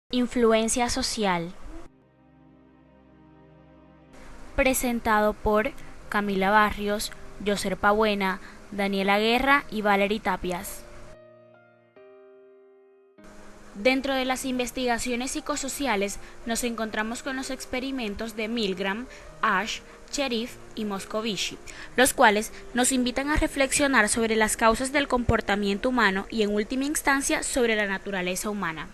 Influencia social. Presentado por Camila Barrios, Yoser Pabuena, Daniela Guerra y Valery Tapias. Dentro de las investigaciones psicosociales nos encontramos con los experimentos de Milgram, Ash, Cherif y Moscovici, los cuales nos invitan a reflexionar sobre las causas del comportamiento humano y en última instancia sobre la naturaleza humana.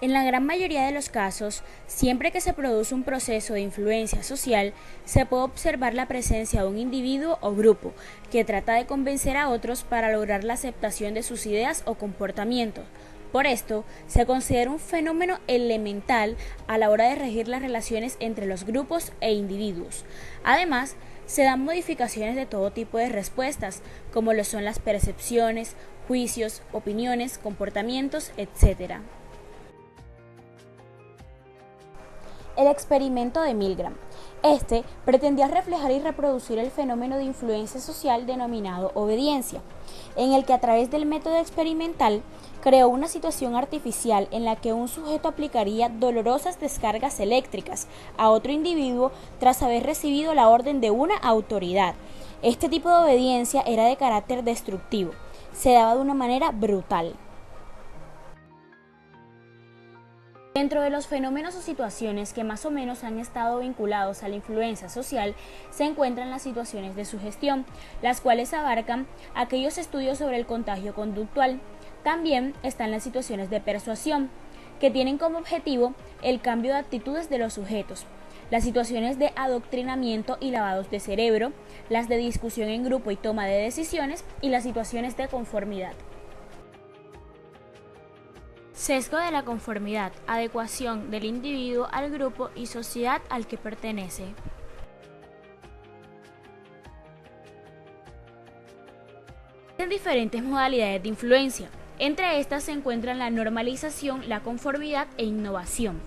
En la gran mayoría de los casos, siempre que se produce un proceso de influencia social, se puede observar la presencia de un individuo o grupo que trata de convencer a otros para lograr la aceptación de sus ideas o comportamientos. Por esto, se considera un fenómeno elemental a la hora de regir las relaciones entre los grupos e individuos. Además, se dan modificaciones de todo tipo de respuestas, como lo son las percepciones, juicios, opiniones, comportamientos, etc. El experimento de Milgram. Este pretendía reflejar y reproducir el fenómeno de influencia social denominado obediencia, en el que a través del método experimental creó una situación artificial en la que un sujeto aplicaría dolorosas descargas eléctricas a otro individuo tras haber recibido la orden de una autoridad. Este tipo de obediencia era de carácter destructivo, se daba de una manera brutal. Dentro de los fenómenos o situaciones que más o menos han estado vinculados a la influencia social se encuentran las situaciones de sugestión, las cuales abarcan aquellos estudios sobre el contagio conductual. También están las situaciones de persuasión, que tienen como objetivo el cambio de actitudes de los sujetos, las situaciones de adoctrinamiento y lavados de cerebro, las de discusión en grupo y toma de decisiones y las situaciones de conformidad. Sesgo de la conformidad, adecuación del individuo al grupo y sociedad al que pertenece. Existen diferentes modalidades de influencia. Entre estas se encuentran la normalización, la conformidad e innovación.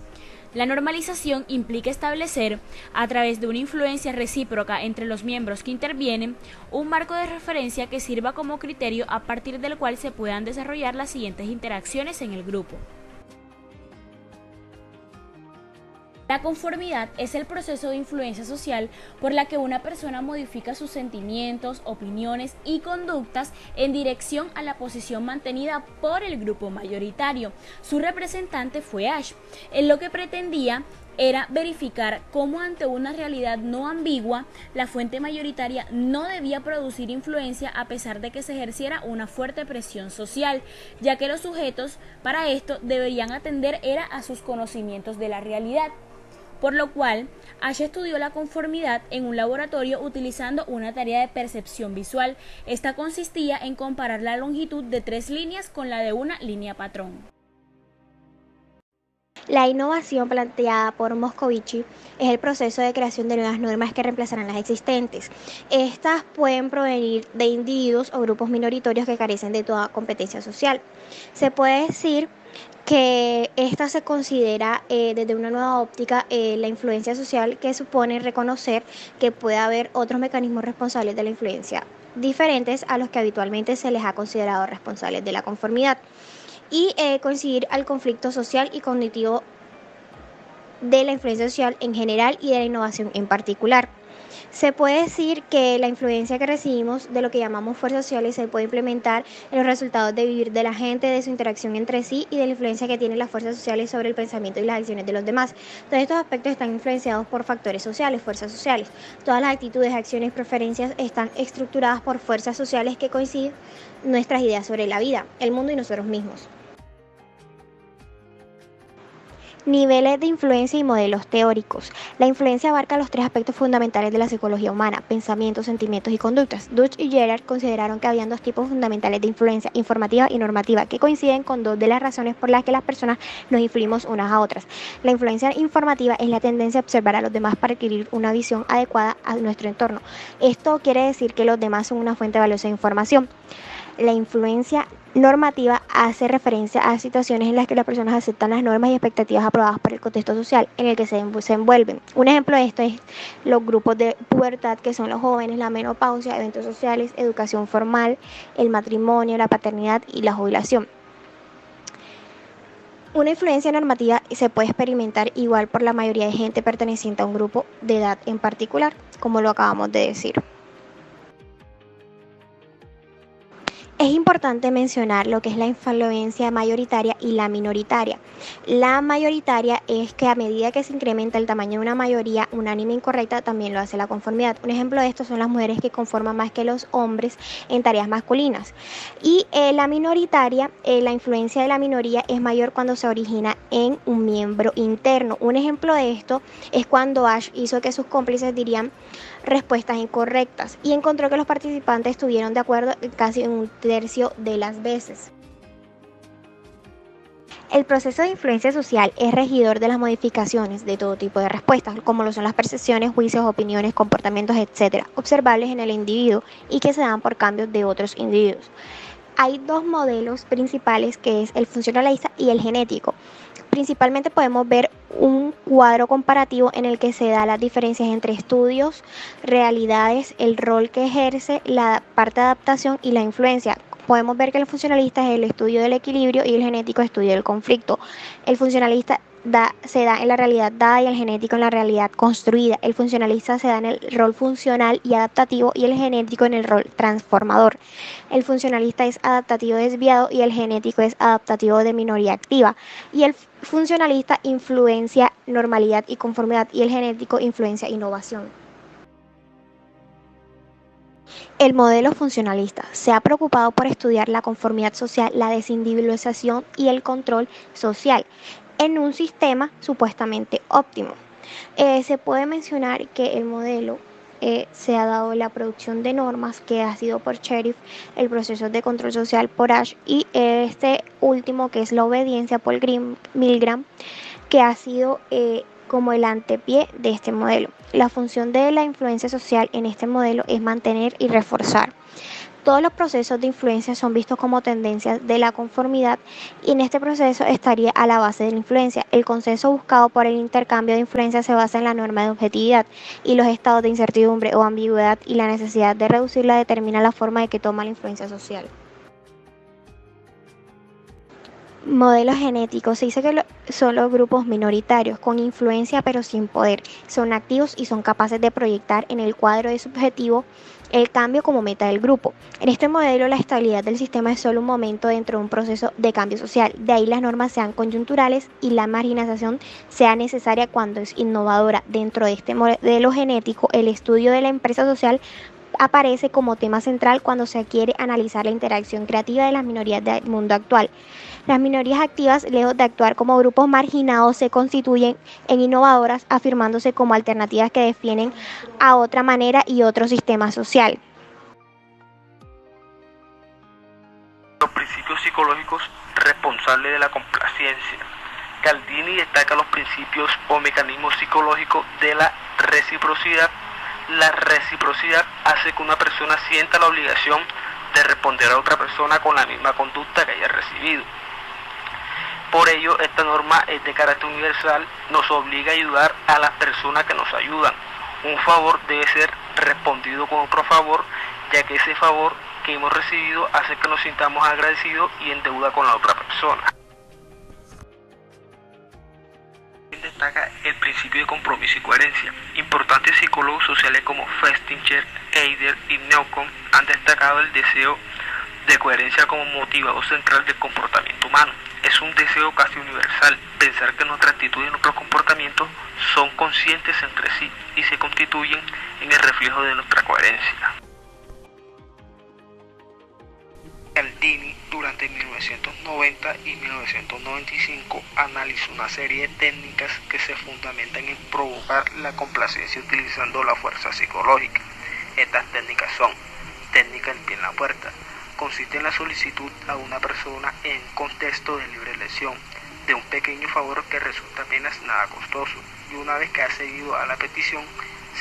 La normalización implica establecer, a través de una influencia recíproca entre los miembros que intervienen, un marco de referencia que sirva como criterio a partir del cual se puedan desarrollar las siguientes interacciones en el grupo. La conformidad es el proceso de influencia social por la que una persona modifica sus sentimientos, opiniones y conductas en dirección a la posición mantenida por el grupo mayoritario. Su representante fue Ash, en lo que pretendía era verificar cómo ante una realidad no ambigua, la fuente mayoritaria no debía producir influencia a pesar de que se ejerciera una fuerte presión social, ya que los sujetos para esto deberían atender era a sus conocimientos de la realidad. Por lo cual, Ash estudió la conformidad en un laboratorio utilizando una tarea de percepción visual. Esta consistía en comparar la longitud de 3 líneas con la de una línea patrón. La innovación planteada por Moscovici es el proceso de creación de nuevas normas que reemplazarán las existentes. Estas pueden provenir de individuos o grupos minoritarios que carecen de toda competencia social. Se puede decir que esta se considera desde una nueva óptica la influencia social, que supone reconocer que puede haber otros mecanismos responsables de la influencia diferentes a los que habitualmente se les ha considerado responsables de la conformidad, y coincidir al conflicto social y cognitivo de la influencia social en general y de la innovación en particular. Se puede decir que la influencia que recibimos de lo que llamamos fuerzas sociales se puede implementar en los resultados de vivir de la gente, de su interacción entre sí y de la influencia que tienen las fuerzas sociales sobre el pensamiento y las acciones de los demás. Todos estos aspectos están influenciados por factores sociales, fuerzas sociales. Todas las actitudes, acciones y preferencias están estructuradas por fuerzas sociales que coinciden nuestras ideas sobre la vida, el mundo y nosotros mismos. Niveles de influencia y modelos teóricos. La influencia abarca los 3 aspectos fundamentales de la psicología humana: pensamientos, sentimientos y conductas. Dutch y Gerard consideraron que habían 2 tipos fundamentales de influencia: informativa y normativa, que coinciden con 2 de las razones por las que las personas nos influimos unas a otras. La influencia informativa es la tendencia a observar a los demás para adquirir una visión adecuada a nuestro entorno. Esto quiere decir que los demás son una fuente valiosa de información. La influencia normativa hace referencia a situaciones en las que las personas aceptan las normas y expectativas aprobadas por el contexto social en el que se envuelven. Un ejemplo de esto es los grupos de pubertad, que son los jóvenes, la menopausia, eventos sociales, educación formal, el matrimonio, la paternidad y la jubilación. Una influencia normativa se puede experimentar igual por la mayoría de gente perteneciente a un grupo de edad en particular, como lo acabamos de decir. Es importante mencionar lo que es la influencia mayoritaria y la minoritaria. La mayoritaria es que a medida que se incrementa el tamaño de una mayoría unánime incorrecta, también lo hace la conformidad. Un ejemplo de esto son las mujeres que conforman más que los hombres en tareas masculinas. Y la minoritaria, la influencia de la minoría es mayor cuando se origina en un miembro interno. Un ejemplo de esto es cuando Ash hizo que sus cómplices dirían respuestas incorrectas y encontró que los participantes estuvieron de acuerdo casi en un tercio de las veces. El proceso de influencia social es regidor de las modificaciones de todo tipo de respuestas, como lo son las percepciones, juicios, opiniones, comportamientos, etc., observables en el individuo y que se dan por cambios de otros individuos. Hay dos modelos principales, que es el funcionalista y el genético. Principalmente podemos ver un cuadro comparativo en el que se da las diferencias entre estudios, realidades, el rol que ejerce, la parte de adaptación y la influencia. Podemos ver que el funcionalista es el estudio del equilibrio y el genético estudio del conflicto. El funcionalista se da en la realidad dada y el genético en la realidad construida. El funcionalista se da en el rol funcional y adaptativo y el genético en el rol transformador. El funcionalista es adaptativo desviado y el genético es adaptativo de minoría activa. Y el funcionalista influencia normalidad y conformidad y el genético influencia innovación. El modelo funcionalista se ha preocupado por estudiar la conformidad social, la desindividualización y el control social en un sistema supuestamente óptimo. Se puede mencionar que el modelo se ha dado la producción de normas que ha sido por Sheriff, el proceso de control social por Ash y este último que es la obediencia por Milgram, que ha sido como el antepié de este modelo. La función de la influencia social en este modelo es mantener y reforzar. Todos los procesos de influencia son vistos como tendencias de la conformidad y en este proceso estaría a la base de la influencia. El consenso buscado por el intercambio de influencia se basa en la norma de objetividad y los estados de incertidumbre o ambigüedad y la necesidad de reducirla determina la forma de que toma la influencia social. Modelos genéticos. Se dice que son los grupos minoritarios con influencia pero sin poder. Son activos y son capaces de proyectar en el cuadro de subjetivo el cambio como meta del grupo. En este modelo la estabilidad del sistema es solo un momento dentro de un proceso de cambio social. De ahí las normas sean coyunturales y la marginación sea necesaria cuando es innovadora. Dentro de este modelo genético, el estudio de la empresa social aparece como tema central cuando se quiere analizar la interacción creativa de las minorías del mundo actual. Las minorías activas, lejos de actuar como grupos marginados, se constituyen en innovadoras, afirmándose como alternativas que defienden a otra manera y otro sistema social. Los principios psicológicos responsables de la complacencia. Cialdini destaca los principios o mecanismos psicológicos de la reciprocidad. La reciprocidad hace que una persona sienta la obligación de responder a otra persona con la misma conducta que haya recibido. Por ello, esta norma es de carácter universal, nos obliga a ayudar a las personas que nos ayudan. Un favor debe ser respondido con otro favor, ya que ese favor que hemos recibido hace que nos sintamos agradecidos y en deuda con la otra persona. Destaca el principio de compromiso y coherencia. Importantes psicólogos sociales como Festinger, Eider y Newcomb han destacado el deseo de coherencia como motivador central del comportamiento humano. Es un deseo casi universal, pensar que nuestra actitud y nuestros comportamientos son conscientes entre sí y se constituyen en el reflejo de nuestra coherencia. Cialdini durante 1990 y 1995 analizó una serie de técnicas que se fundamentan en provocar la complacencia utilizando la fuerza psicológica. Estas técnicas son: técnica del pie en la puerta. Consiste en la solicitud a una persona en contexto de libre elección de un pequeño favor que resulta apenas nada costoso, y una vez que ha cedido a la petición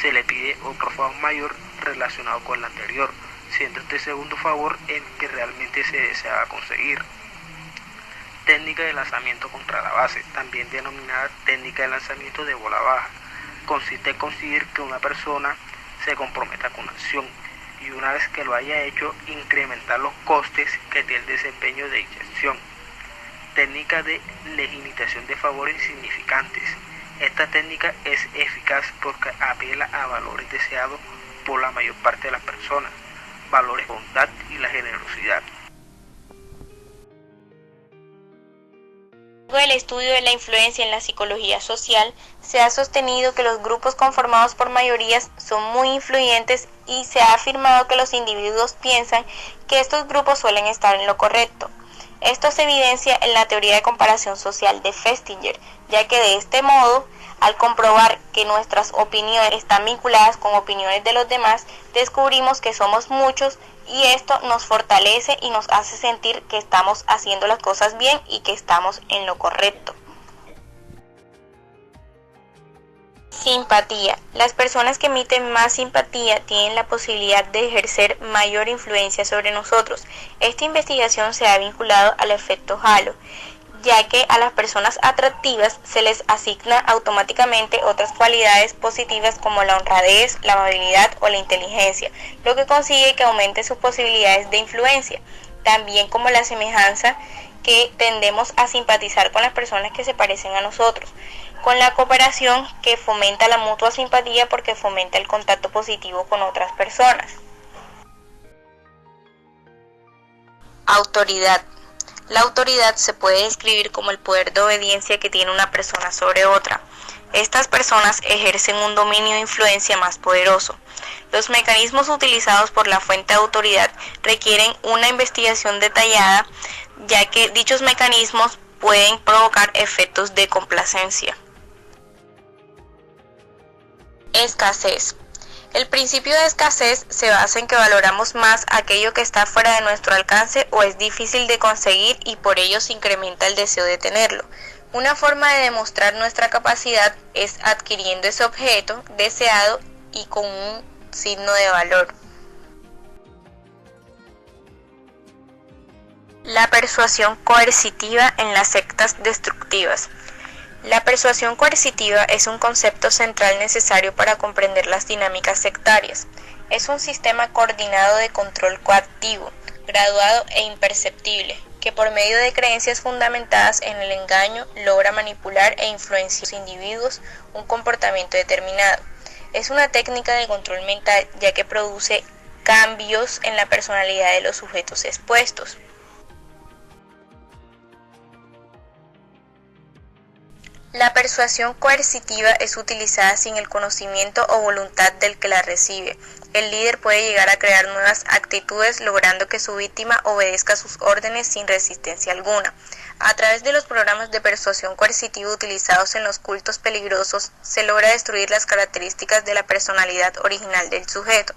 se le pide otro favor mayor relacionado con el anterior, siendo este segundo favor el que realmente se deseaba conseguir. Técnica de lanzamiento contra la base, también denominada técnica de lanzamiento de bola baja. Consiste en conseguir que una persona se comprometa con una acción y una vez que lo haya hecho, incrementar los costes que tiene el desempeño de dicha acción. Técnica de legitimación de favores insignificantes. Esta técnica es eficaz porque apela a valores deseados por la mayor parte de las personas, valores de bondad y la generosidad. Luego del estudio de la influencia en la psicología social, se ha sostenido que los grupos conformados por mayorías son muy influyentes y se ha afirmado que los individuos piensan que estos grupos suelen estar en lo correcto. Esto se evidencia en la teoría de comparación social de Festinger, ya que de este modo, al comprobar que nuestras opiniones están vinculadas con opiniones de los demás, descubrimos que somos muchos y esto nos fortalece y nos hace sentir que estamos haciendo las cosas bien y que estamos en lo correcto. Simpatía. Las personas que emiten más simpatía tienen la posibilidad de ejercer mayor influencia sobre nosotros. Esta investigación se ha vinculado al efecto halo, ya que a las personas atractivas se les asigna automáticamente otras cualidades positivas como la honradez, la amabilidad o la inteligencia, lo que consigue que aumenten sus posibilidades de influencia, también como la semejanza, que tendemos a simpatizar con las personas que se parecen a nosotros, con la cooperación, que fomenta la mutua simpatía porque fomenta el contacto positivo con otras personas. Autoridad. La autoridad se puede describir como el poder de obediencia que tiene una persona sobre otra. Estas personas ejercen un dominio de influencia más poderoso. Los mecanismos utilizados por la fuente de autoridad requieren una investigación detallada, ya que dichos mecanismos pueden provocar efectos de complacencia. Escasez. El principio de escasez se basa en que valoramos más aquello que está fuera de nuestro alcance o es difícil de conseguir y por ello se incrementa el deseo de tenerlo. Una forma de demostrar nuestra capacidad es adquiriendo ese objeto deseado y con un signo de valor. La persuasión coercitiva en las sectas destructivas. La persuasión coercitiva es un concepto central necesario para comprender las dinámicas sectarias. Es un sistema coordinado de control coactivo, graduado e imperceptible, que por medio de creencias fundamentadas en el engaño logra manipular e influenciar a los individuos un comportamiento determinado. Es una técnica de control mental ya que produce cambios en la personalidad de los sujetos expuestos. La persuasión coercitiva es utilizada sin el conocimiento o voluntad del que la recibe. El líder puede llegar a crear nuevas actitudes logrando que su víctima obedezca sus órdenes sin resistencia alguna. A través de los programas de persuasión coercitiva utilizados en los cultos peligrosos, se logra destruir las características de la personalidad original del sujeto.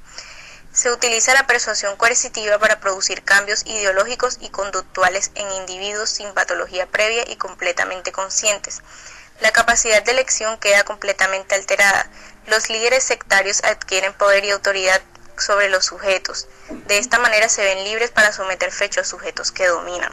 Se utiliza la persuasión coercitiva para producir cambios ideológicos y conductuales en individuos sin patología previa y completamente conscientes. La capacidad de elección queda completamente alterada. Los líderes sectarios adquieren poder y autoridad sobre los sujetos. De esta manera se ven libres para someter fechos a sujetos que dominan.